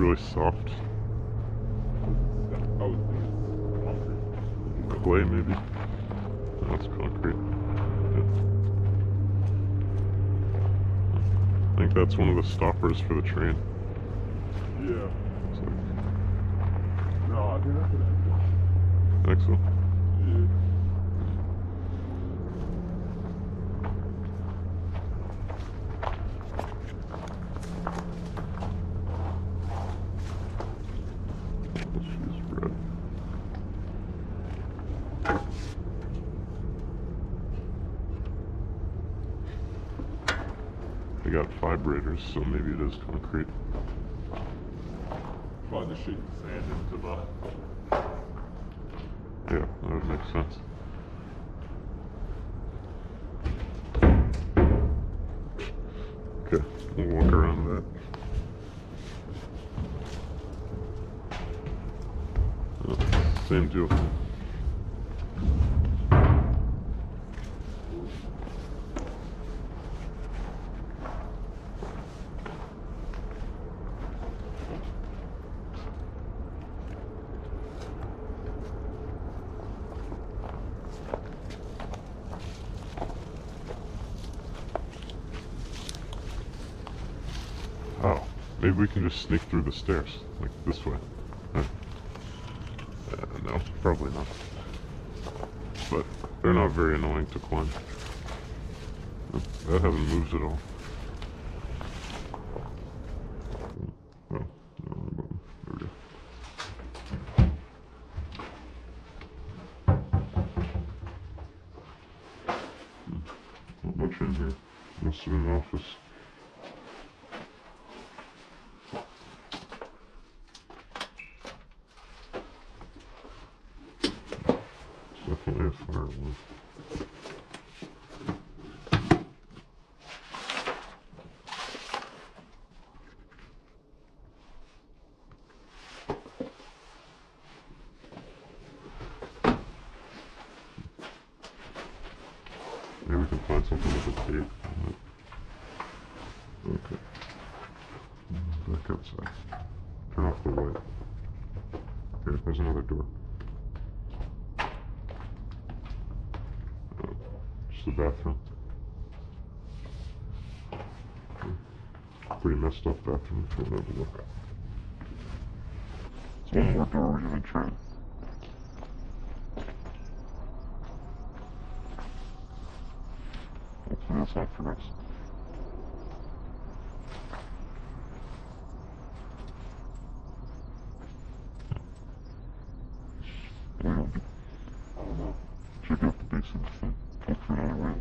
really soft. Oh, concrete. Clay, maybe? No, it's concrete. Yeah. I think that's one of the stoppers for the train. Yeah. It's like, No, I think that's an exit. I think so. Yeah. She's red. They got vibrators, so maybe it is concrete. Probably just shake the sand into the. Yeah, that would make sense. Okay, we'll walk around that. Same deal. Oh, maybe we can just sneak through the stairs, like this way. No, probably not. But they're not very annoying to climb. That hasn't moved at all. Oh, no, there we go. Not much in here. Must have been an office. Definitely a fire alarm. Maybe we can find something with a tape on it. Okay. Back outside. Turn off the light. Okay, there's another door. Just the bathroom. Pretty messed up bathroom if you want to have a look. There's one more door we haven't tried. Hopefully that's not for us. Check out the basement thing. Look for another way.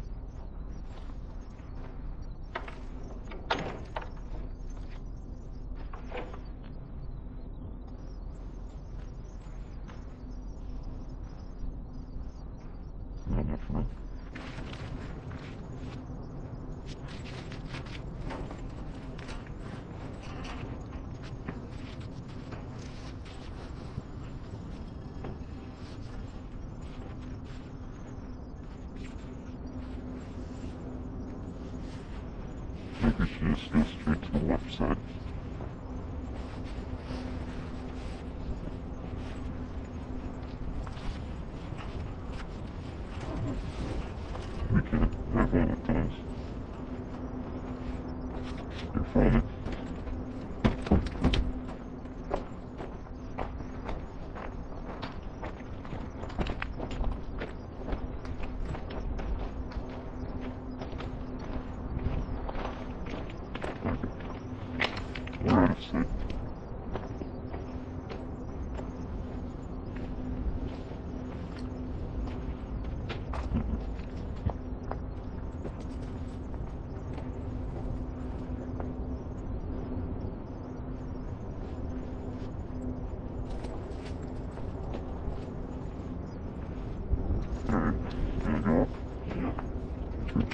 Not much for me. Maybe we should just go straight to the left side. We can't have all the times. You're falling. We're out of sight. Alright, gonna go up. Sure.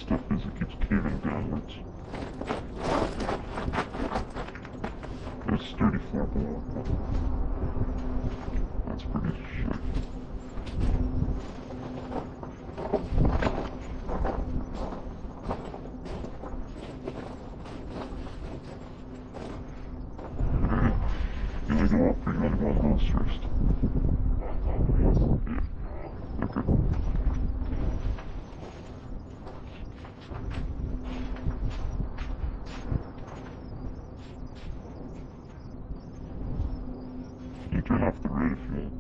stuff is it keeps caving downwards. There's 34 more. That's pretty shit. You wanna go up or you wanna go on those first? Yeah. Okay. You turn off the ray if you want.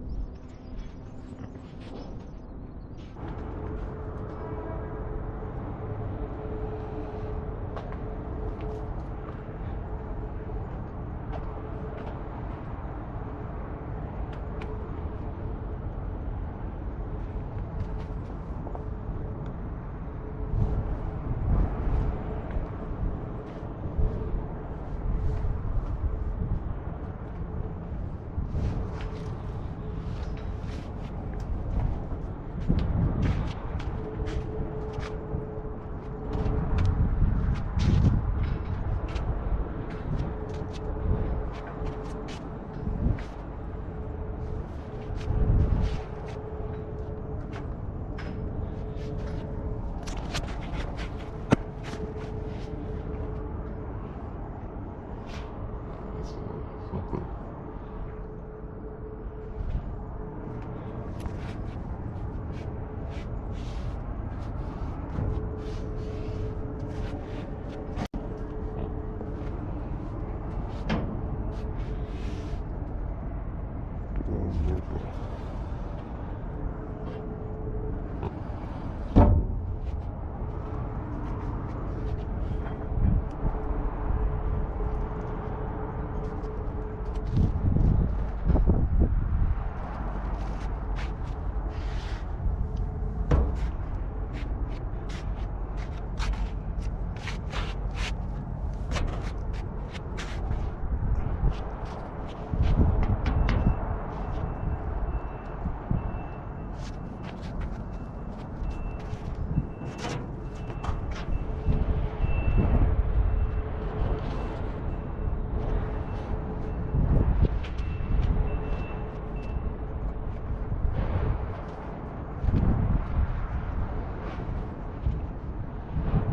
Something.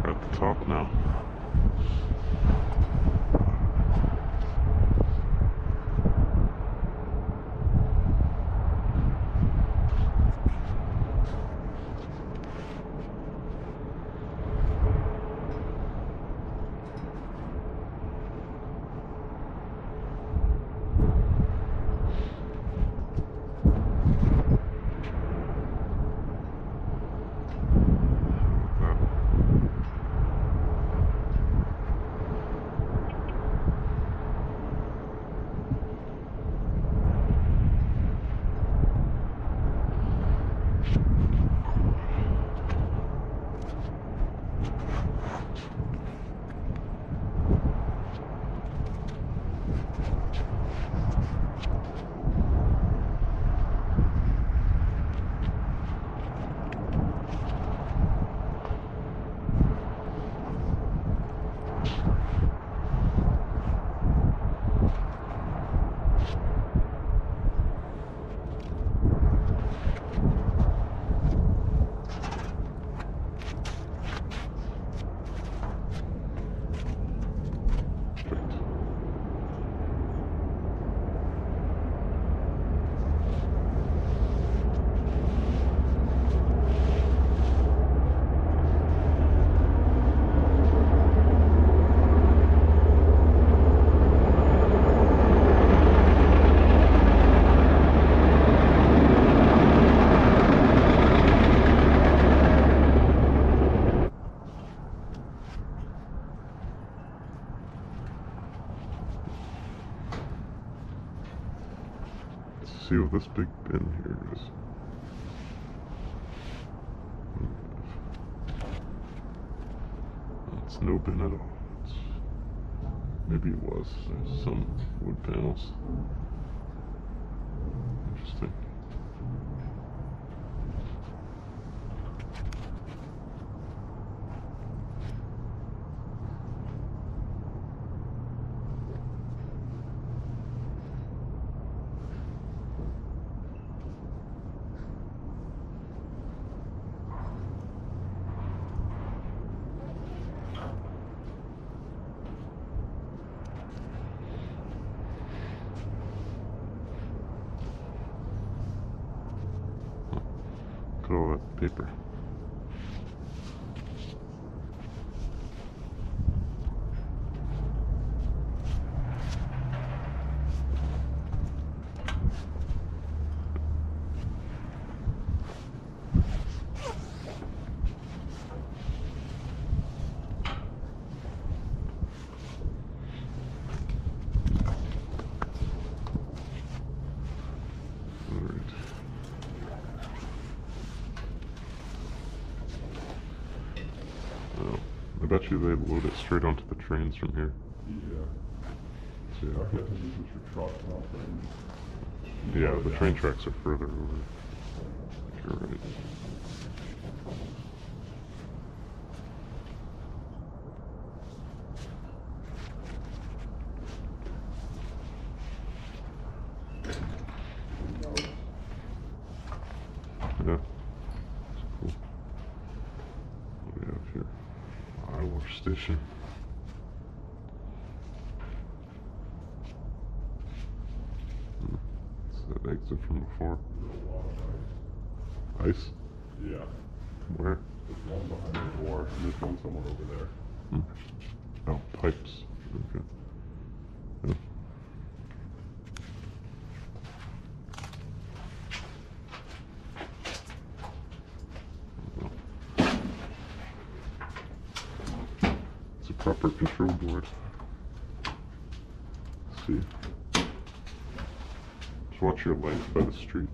At the top now. See what this big bin here is. It's no bin at all. Maybe it was. There's some wood panels. Interesting. at all that paper. Alright. Oh, I bet you they load it straight onto the trains from here. Yeah. So, I guess this is your truck, not train. yeah, the train tracks are further over. You're right. Yeah. That's cool. What do we have here? Iowa Station. It's that exit from before. Ice? Yeah. Where? There's one behind the door, and there's one somewhere over there. Oh, pipes. Okay. Yeah. It's a proper control board. Let's see. Just watch your light by the street.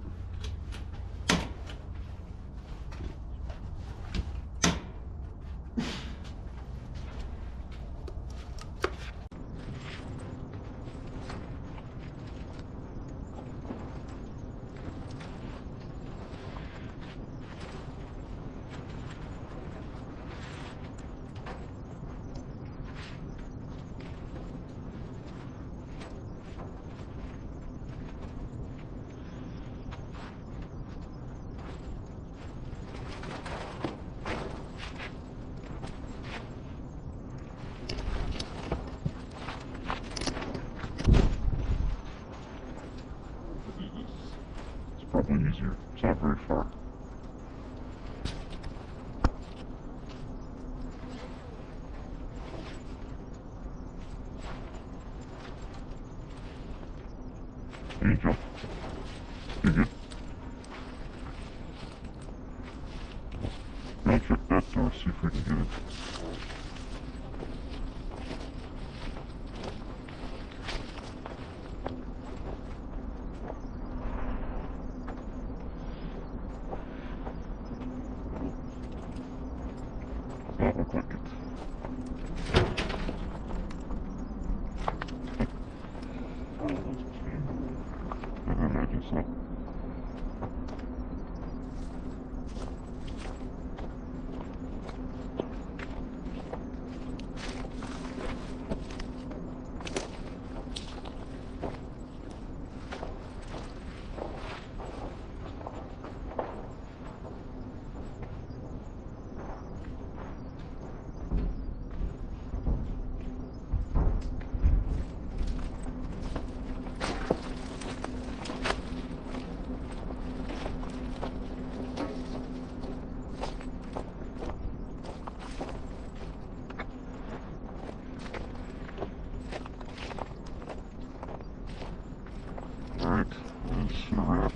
It's probably easier. It's not very far. Angel. Dig it. Now check that door, see if we can get it. That look like it. I imagine so. Alright, that's a wrap.